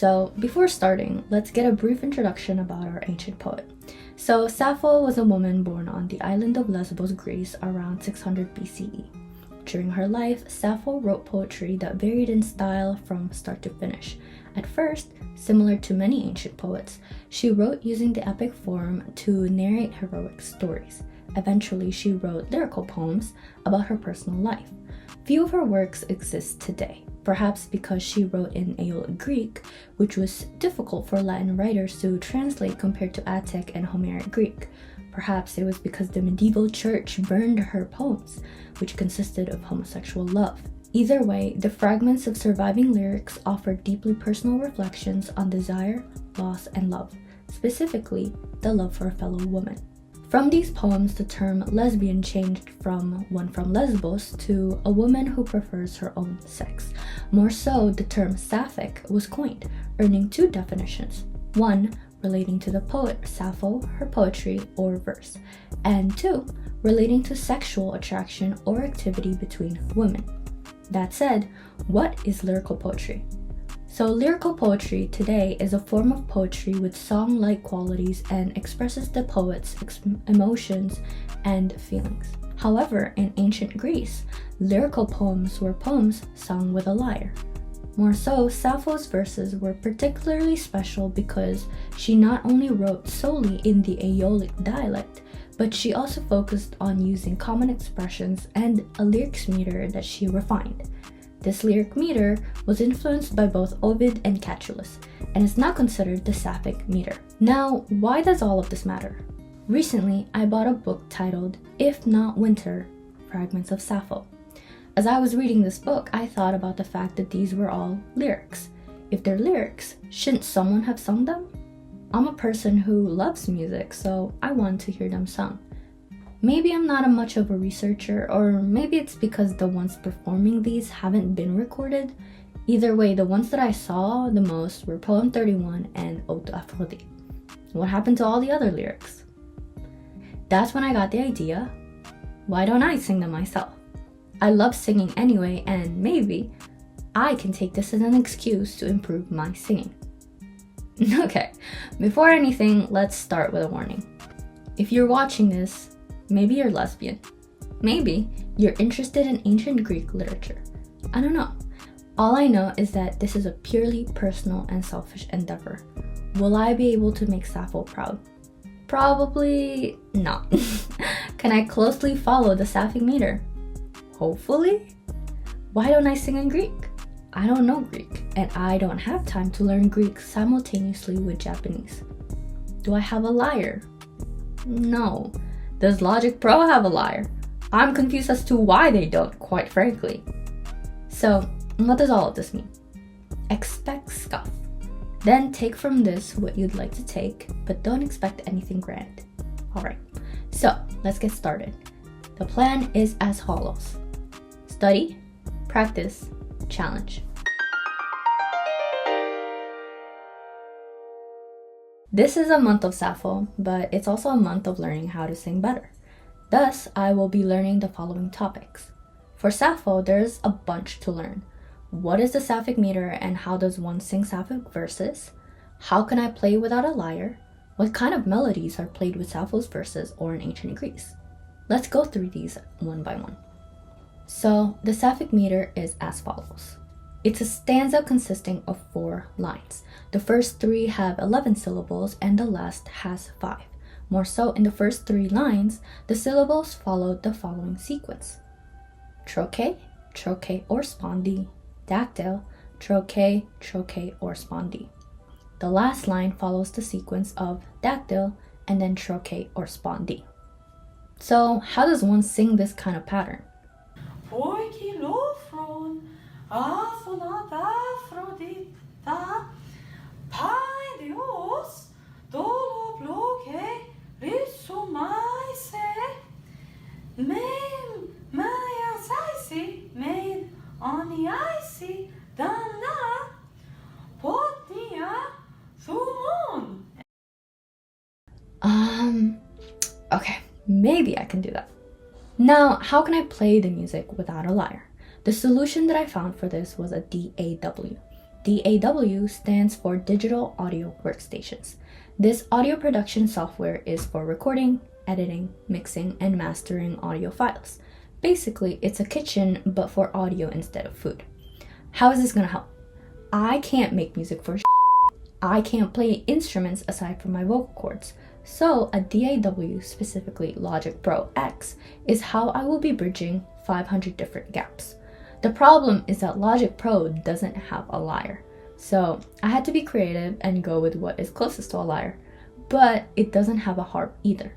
So before starting, let's get a brief introduction about our ancient poet. So Sappho was a woman born on the island of Lesbos, Greece around 600 BCE. During her life, Sappho wrote poetry that varied in style from start to finish. At first, similar to many ancient poets, she wrote using the epic form to narrate heroic stories. Eventually, she wrote lyrical poems about her personal life. Few of her works exist today, perhaps because she wrote in Aeolic Greek, which was difficult for Latin writers to translate compared to Attic and Homeric Greek. Perhaps it was because the medieval church burned her poems, which consisted of homosexual love. Either way, the fragments of surviving lyrics offer deeply personal reflections on desire, loss, and love, specifically the love for a fellow woman. From these poems, the term lesbian changed from one from Lesbos to a woman who prefers her own sex. More so, the term sapphic was coined, earning two definitions. One, relating to the poet Sappho, her poetry or verse, and two, relating to sexual attraction or activity between women. That said, what is lyrical poetry? So lyrical poetry today is a form of poetry with song-like qualities and expresses the poet's emotions and feelings. However, in ancient Greece, lyrical poems were poems sung with a lyre. More so, Sappho's verses were particularly special because she not only wrote solely in the Aeolic dialect, but she also focused on using common expressions and a lyrics meter that she refined. This lyric meter was influenced by both Ovid and Catullus, and is now considered the Sapphic meter. Now, why does all of this matter? Recently, I bought a book titled If Not Winter, Fragments of Sappho. As I was reading this book, I thought about the fact that these were all lyrics. If they're lyrics, shouldn't someone have sung them? I'm a person who loves music, so I want to hear them sung. Maybe I'm not much of a researcher, or maybe it's because the ones performing these haven't been recorded. Either way, the ones that I saw the most were Poem 31 and Ode to Aphrodite. What happened to all the other lyrics? That's when I got the idea, why don't I sing them myself? I love singing anyway, and maybe I can take this as an excuse to improve my singing. Okay, before anything, let's start with a warning. If you're watching this, maybe you're lesbian. Maybe you're interested in ancient Greek literature. I don't know. All I know is that this is a purely personal and selfish endeavor. Will I be able to make Sappho proud? Probably not. Can I closely follow the Sapphic meter? Hopefully. Why don't I sing in Greek? I don't know Greek, and I don't have time to learn Greek simultaneously with Japanese. Do I have a lyre? No. Does Logic Pro have a lyre? I'm confused as to why they don't, quite frankly. So, what does all of this mean? Expect scuff. Then take from this what you'd like to take, but don't expect anything grand. Alright, so let's get started. The plan is as follows. Study, practice, challenge. This is a month of Sappho, but it's also a month of learning how to sing better. Thus, I will be learning the following topics. For Sappho, there's a bunch to learn. What is the Sapphic meter and how does one sing Sapphic verses? How can I play without a lyre? What kind of melodies are played with Sappho's verses or in ancient Greece? Let's go through these one by one. So, the Sapphic meter is as follows. It's a stanza consisting of 4 lines. The first 3 have 11 syllables and the last has 5. More so, in the first 3 lines, the syllables follow the following sequence. Trochee, trochee or spondi, dactyl, trochee, trochee or spondi. The last line follows the sequence of dactyl and then trochee or spondi. So, how does one sing this kind of pattern? Okay, maybe I can do that. Now, how can I play the music without a lyre? The solution that I found for this was a DAW. DAW stands for Digital Audio Workstations. This audio production software is for recording, editing, mixing, and mastering audio files. Basically, it's a kitchen but for audio instead of food. How is this gonna help? I can't make music for I can't play instruments aside from my vocal cords. So a DAW, specifically Logic Pro X, is how I will be bridging 500 different gaps. The problem is that Logic Pro doesn't have a lyre. So I had to be creative and go with what is closest to a lyre, but it doesn't have a harp either.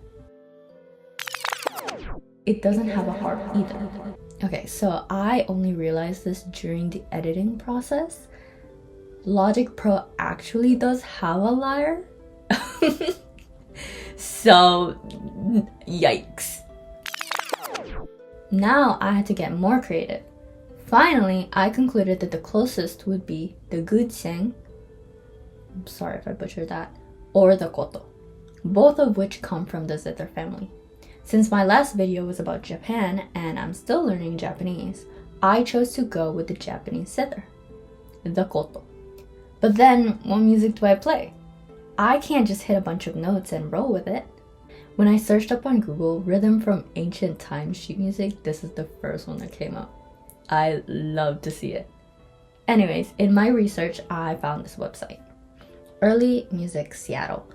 Okay, so I only realized this during the editing process. Logic Pro actually does have a lyre. So, yikes. Now I had to get more creative. Finally, I concluded that the closest would be the gutseng, I'm sorry if I butchered that, or the koto, both of which come from the zither family. Since my last video was about Japan and I'm still learning Japanese, I chose to go with the Japanese zither, the koto. But then, what music do I play? I can't just hit a bunch of notes and roll with it. When I searched up on Google rhythm from ancient times sheet music, this is the first one that came up. I love to see it. Anyways, in my research, I found this website, Early Music Seattle,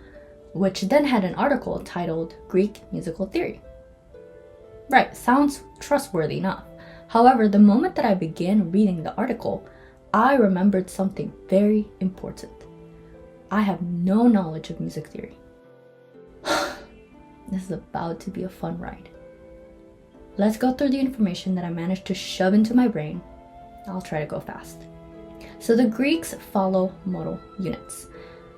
which then had an article titled Greek Musical Theory. Right, sounds trustworthy enough. However, the moment that I began reading the article, I remembered something very important. I have no knowledge of music theory. This is about to be a fun ride. Let's go through the information that I managed to shove into my brain. I'll try to go fast. So the Greeks follow modal units.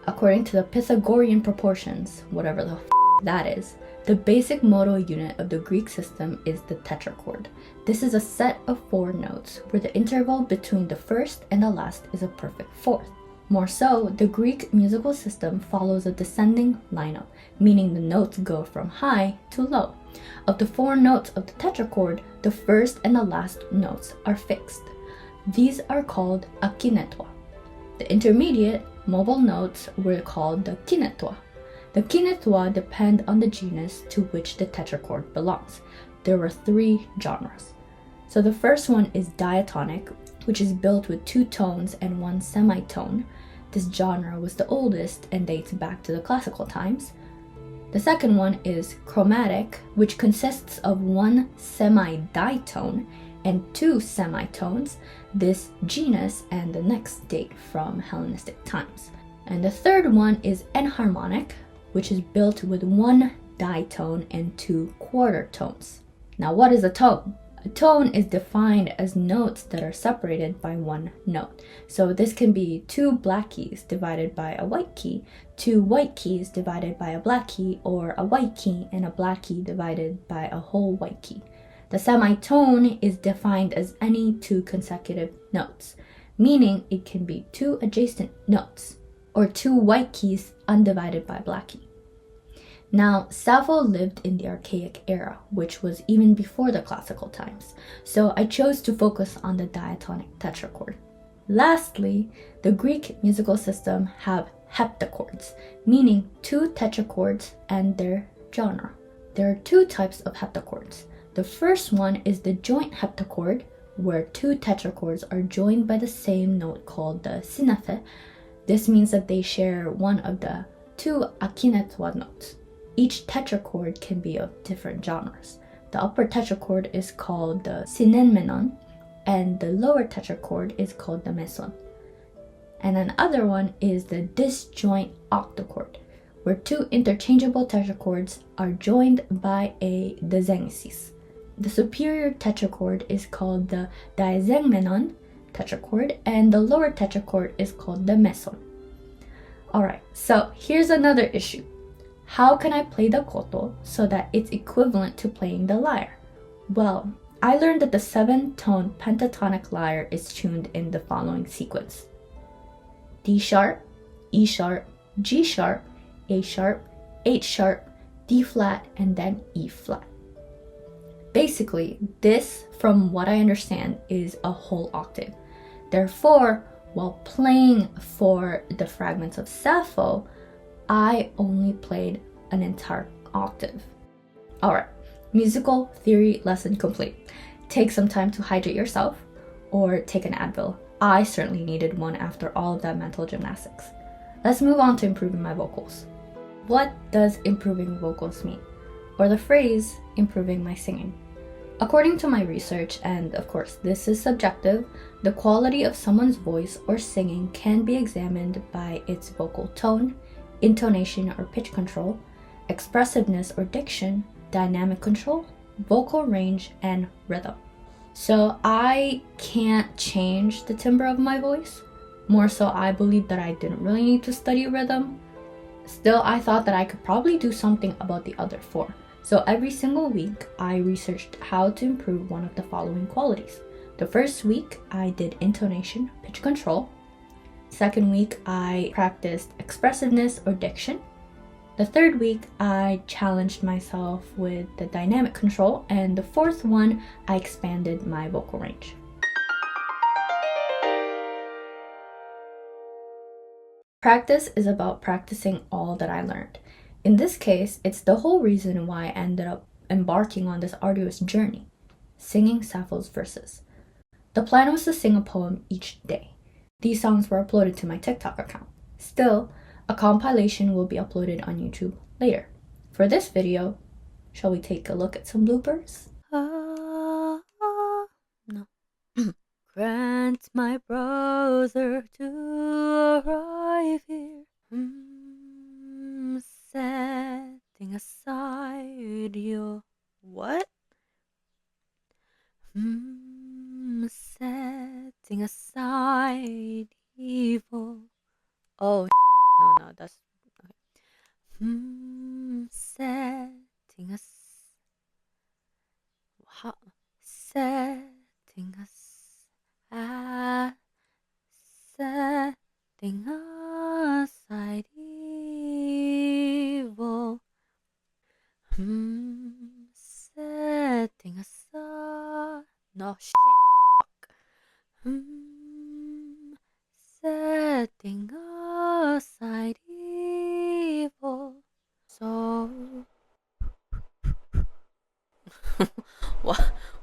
According to the Pythagorean proportions, whatever the that is, the basic modal unit of the Greek system is the tetrachord. This is a set of 4 notes where the interval between the first and the last is a perfect fourth. More so, the Greek musical system follows a descending lineup, meaning the notes go from high to low. Of the 4 notes of the tetrachord, the first and the last notes are fixed. These are called akinetua. The intermediate, mobile notes were called the kinetua. The kinetua depend on the genus to which the tetrachord belongs. There were 3 genres. So the first one is diatonic, which is built with 2 tones and 1 semitone. This genre was the oldest and dates back to the classical times. The second one is chromatic, which consists of 1 semi-ditone and 2 semitones. This genus and the next date from Hellenistic times. And the third one is enharmonic, which is built with 1 ditone and 2 quarter tones. Now, what is a tone? A tone is defined as notes that are separated by 1 note. So this can be 2 black keys divided by a white key, 2 white keys divided by a black key, or a white key and a black key divided by a whole white key. The semitone is defined as any 2 consecutive notes, meaning it can be 2 adjacent notes, or 2 white keys undivided by a black key. Now, Sappho lived in the archaic era, which was even before the classical times, so I chose to focus on the diatonic tetrachord. Lastly, the Greek musical system have heptachords, meaning 2 tetrachords and their genre. There are 2 types of heptachords. The first one is the joint heptachord, where 2 tetrachords are joined by the same note called the synaphe. This means that they share one of the 2 akinetua notes. Each tetrachord can be of different genres. The upper tetrachord is called the sinenmenon, and the lower tetrachord is called the meson. And another one is the disjoint octachord, where 2 interchangeable tetrachords are joined by a diazenesis. The superior tetrachord is called the diazengmenon tetrachord, and the lower tetrachord is called the meson. Alright, so here's another issue. How can I play the koto so that it's equivalent to playing the lyre? Well, I learned that the 7-tone pentatonic lyre is tuned in the following sequence: D sharp, E sharp, G sharp, A sharp, H sharp, D flat, and then E flat. Basically, this, from what I understand, is a whole octave. Therefore, while playing for the fragments of Sappho, I only played an entire octave. Alright, musical theory lesson complete. Take some time to hydrate yourself or take an Advil. I certainly needed one after all of that mental gymnastics. Let's move on to improving my vocals. What does improving vocals mean? Or the phrase, improving my singing? According to my research, and of course this is subjective, the quality of someone's voice or singing can be examined by its vocal tone, intonation or pitch control, expressiveness or diction, dynamic control, vocal range, and rhythm. So I can't change the timbre of my voice. More so, I believe that I didn't really need to study rhythm. Still, I thought that I could probably do something about the other four. So every single week, I researched how to improve one of the following qualities. The first week, I did intonation, pitch control. Second week, I practiced expressiveness or diction. The third week, I challenged myself with the dynamic control. And the fourth one, I expanded my vocal range. Practice is about practicing all that I learned. In this case, it's the whole reason why I ended up embarking on this arduous journey, singing Sappho's verses. The plan was to sing a poem each day. These songs were uploaded to my TikTok account. Still, a compilation will be uploaded on YouTube later. For this video, shall we take a look at some bloopers? No. Grant my brother to arrive here. Setting aside your what? Setting aside evil. Oh no, that's okay. Setting us. How? Setting us. Setting aside evil. Setting aside. No shit. Setting aside evil. So.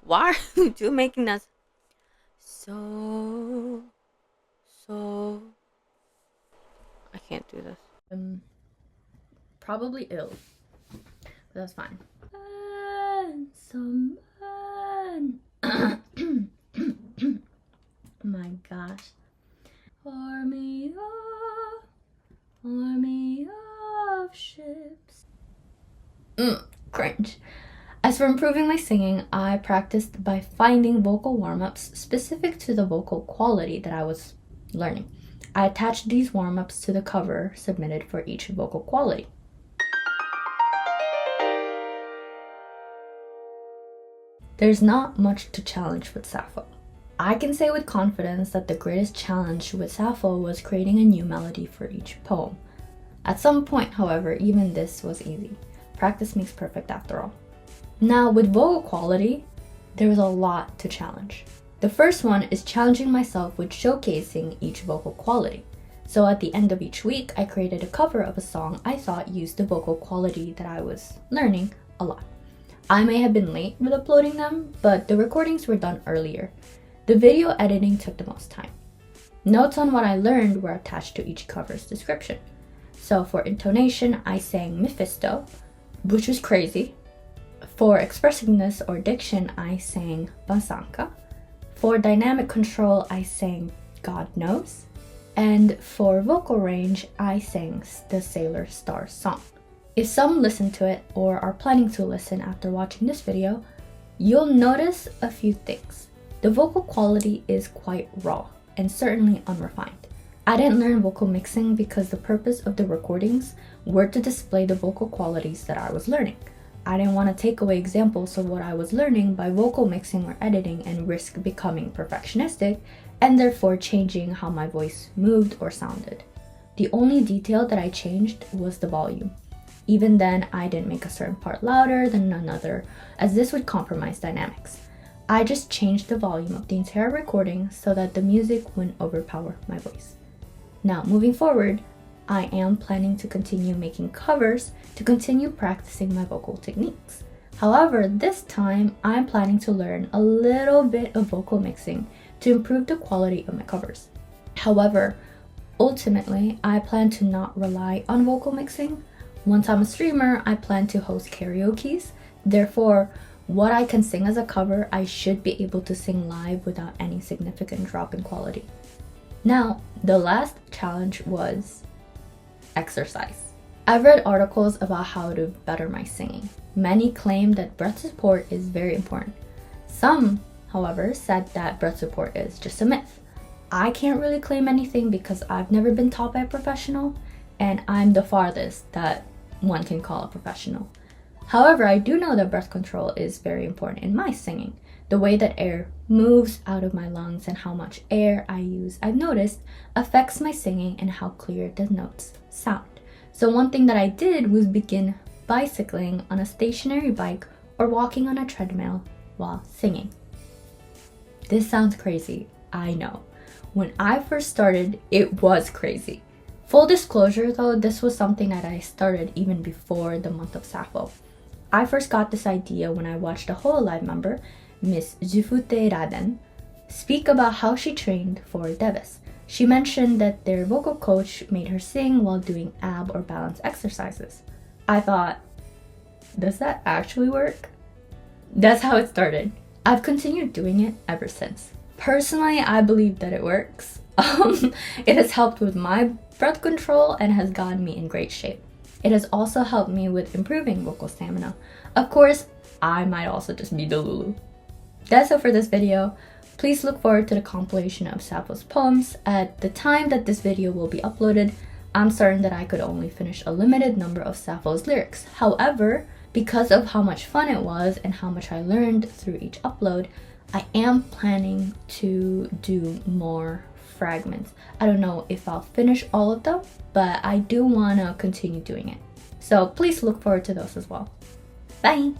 Why are you two making that? So. I can't do this. Probably ill, but that's fine. My gosh. Army of ships. Cringe. As for improving my singing, I practiced by finding vocal warm-ups specific to the vocal quality that I was learning. I attached these warm-ups to the cover submitted for each vocal quality. There's not much to challenge with Sappho. I can say with confidence that the greatest challenge with Sappho was creating a new melody for each poem. At some point, however, even this was easy. Practice makes perfect after all. Now, with vocal quality, there was a lot to challenge. The first one is challenging myself with showcasing each vocal quality. So at the end of each week, I created a cover of a song I thought used the vocal quality that I was learning a lot. I may have been late with uploading them, but the recordings were done earlier. The video editing took the most time. Notes on what I learned were attached to each cover's description. So for intonation, I sang Mephisto, which was crazy. For expressiveness or diction, I sang Basanka. For dynamic control, I sang God Knows. And for vocal range, I sang the Sailor Star song. If some listen to it or are planning to listen after watching this video, you'll notice a few things. The vocal quality is quite raw and certainly unrefined. I didn't learn vocal mixing because the purpose of the recordings were to display the vocal qualities that I was learning. I didn't want to take away examples of what I was learning by vocal mixing or editing and risk becoming perfectionistic and therefore changing how my voice moved or sounded. The only detail that I changed was the volume. Even then, I didn't make a certain part louder than another, as this would compromise dynamics. I just changed the volume of the entire recording so that the music wouldn't overpower my voice. Now, moving forward, I am planning to continue making covers to continue practicing my vocal techniques. However, this time I'm planning to learn a little bit of vocal mixing to improve the quality of my covers. However, ultimately, I plan to not rely on vocal mixing. Once I'm a streamer, I plan to host karaoke's. Therefore, what I can sing as a cover, I should be able to sing live without any significant drop in quality. Now, the last challenge was exercise. I've read articles about how to better my singing. Many claim that breath support is very important. Some, however, said that breath support is just a myth. I can't really claim anything because I've never been taught by a professional, and I'm the farthest that one can call a professional. However, I do know that breath control is very important in my singing. The way that air moves out of my lungs and how much air I use, I've noticed, affects my singing and how clear the notes sound. So one thing that I did was begin bicycling on a stationary bike or walking on a treadmill while singing. This sounds crazy, I know. When I first started, it was crazy. Full disclosure though, this was something that I started even before the month of Sappho. I first got this idea when I watched a Hololive member, Miss Zufute, speak about how she trained for Devis. She mentioned that their vocal coach made her sing while doing ab or balance exercises. I thought, does that actually work? That's how it started. I've continued doing it ever since. Personally, I believe that it works. It has helped with my breath control and has gotten me in great shape. It has also helped me with improving vocal stamina. Of course, I might also just be Delulu. That's it for this video. Please look forward to the compilation of Sappho's poems. At the time that this video will be uploaded, I'm certain that I could only finish a limited number of Sappho's lyrics. However, because of how much fun it was and how much I learned through each upload, I am planning to do more fragments. I don't know if I'll finish all of them, but I do want to continue doing it. So please look forward to those as well. Bye!